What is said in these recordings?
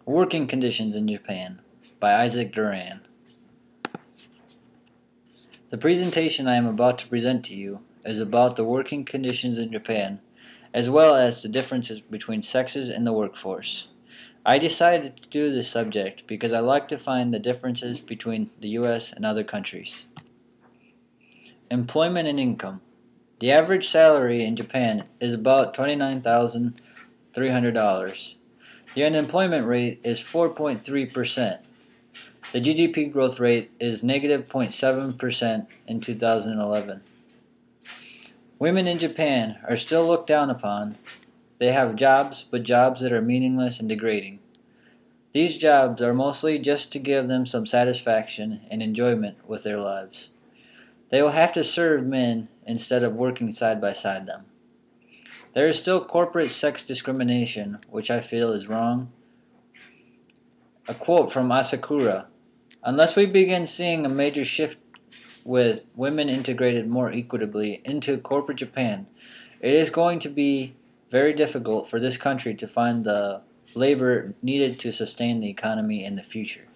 Working Conditions in Japan by Isaac Duran. The presentation I am about to present to you is about the working conditions in Japan, as well as the differences between sexes in the workforce. I decided to do this subject because I like to find the differences between the US and other countries. Employment and income. The average salary in Japan is about $29,300. The unemployment rate is 4.3%. The GDP growth rate is negative 0.7% in 2011. Women in Japan are still looked down upon. They have jobs, but jobs that are meaningless and degrading. These jobs are mostly just to give them some satisfaction and enjoyment with their lives. They will have to serve men instead of working side by side them. There is still corporate sex discrimination, which I feel is wrong. A quote from Asakura: "Unless we begin seeing a major shift with women integrated more equitably into corporate Japan, it is going to be very difficult for this country to find the labor needed to sustain the economy in the future."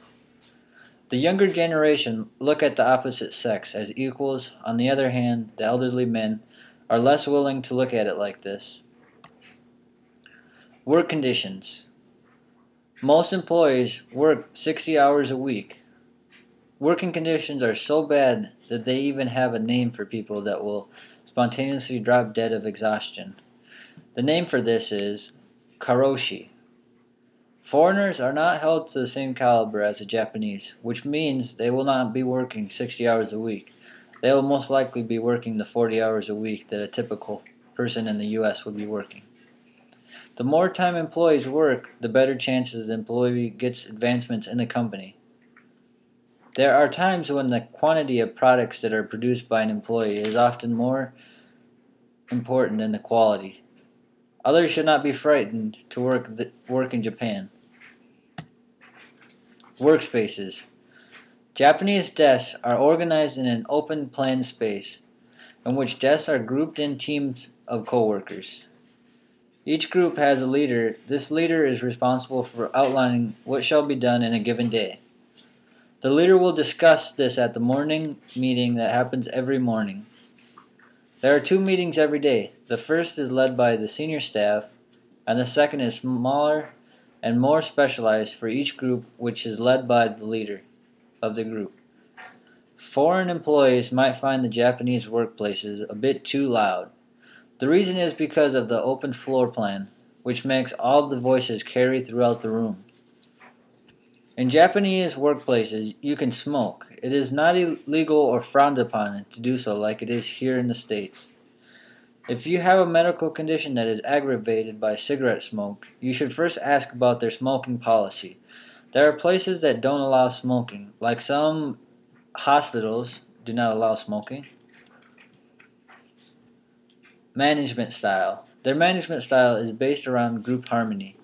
The younger generation look at the opposite sex as equals. On the other hand, the elderly men are less willing to look at it like this. Work conditions. Most employees work 60 hours a week. Working conditions are so bad that they even have a name for people that will spontaneously drop dead of exhaustion. The name for this is karoshi. Foreigners are not held to the same caliber as the Japanese, which means they will not be working 60 hours a week. They will most likely be working the 40 hours a week that a typical person in the US would be working. The more time employees work, the better chances the employee gets advancements in the company. There are times when the quantity of products that are produced by an employee is often more important than the quality. Others should not be frightened to work in Japan. Workspaces. Japanese desks are organized in an open plan space in which desks are grouped in teams of coworkers. Each group has a leader. This leader is responsible for outlining what shall be done in a given day. The leader will discuss this at the morning meeting that happens every morning. There are 2 meetings every day. The first is led by the senior staff, and the second is smaller and more specialized for each group, which is led by the leader of the group. Foreign employees might find the Japanese workplaces a bit too loud. The reason is because of the open floor plan, which makes all the voices carry throughout the room. In Japanese workplaces, you can smoke. It is not illegal or frowned upon to do so like it is here in the States. If you have a medical condition that is aggravated by cigarette smoke, you should first ask about their smoking policy. There are places that don't allow smoking, like some hospitals do not allow smoking. Management style. Their management style is based around group harmony.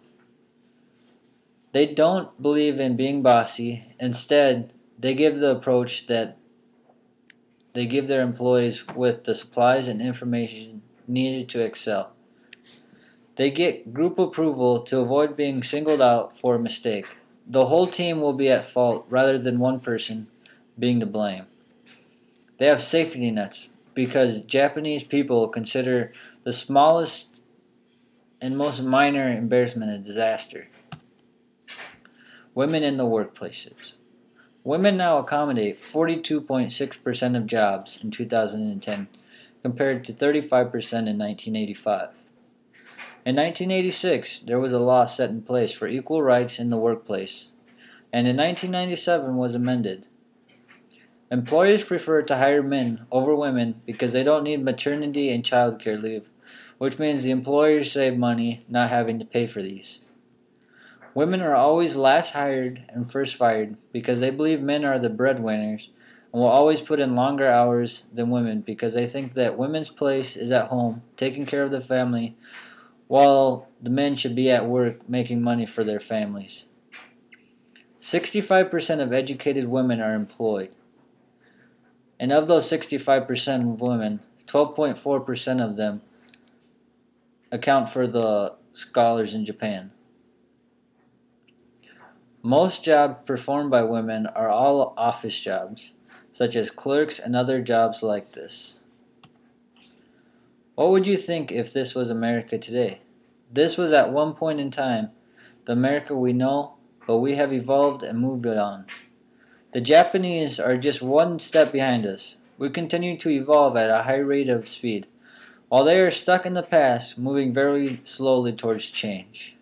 They don't believe in being bossy. Instead, they give the approach that they give their employees with the supplies and information needed to excel. They get group approval to avoid being singled out for a mistake. The whole team will be at fault rather than one person being to blame. They have safety nets because Japanese people consider the smallest and most minor embarrassment a disaster. Women in the workplaces. Women now accommodate 42.6% of jobs in 2010 compared to 35% in 1985. In 1986, there was a law set in place for equal rights in the workplace, and in 1997 was amended. Employers prefer to hire men over women because they don't need maternity and child care leave, which means the employers save money not having to pay for these. Women are always last hired and first fired because they believe men are the breadwinners and will always put in longer hours than women because they think that women's place is at home, taking care of the family, while the men should be at work making money for their families. 65% of educated women are employed. And of those 65% of women, 12.4% of them account for the scholars in Japan. Most jobs performed by women are all office jobs, such as clerks and other jobs like this. What would you think if this was America today? This was at one point in time the America we know, but we have evolved and moved on. The Japanese are just one step behind us. We continue to evolve at a high rate of speed, while they are stuck in the past, moving very slowly towards change.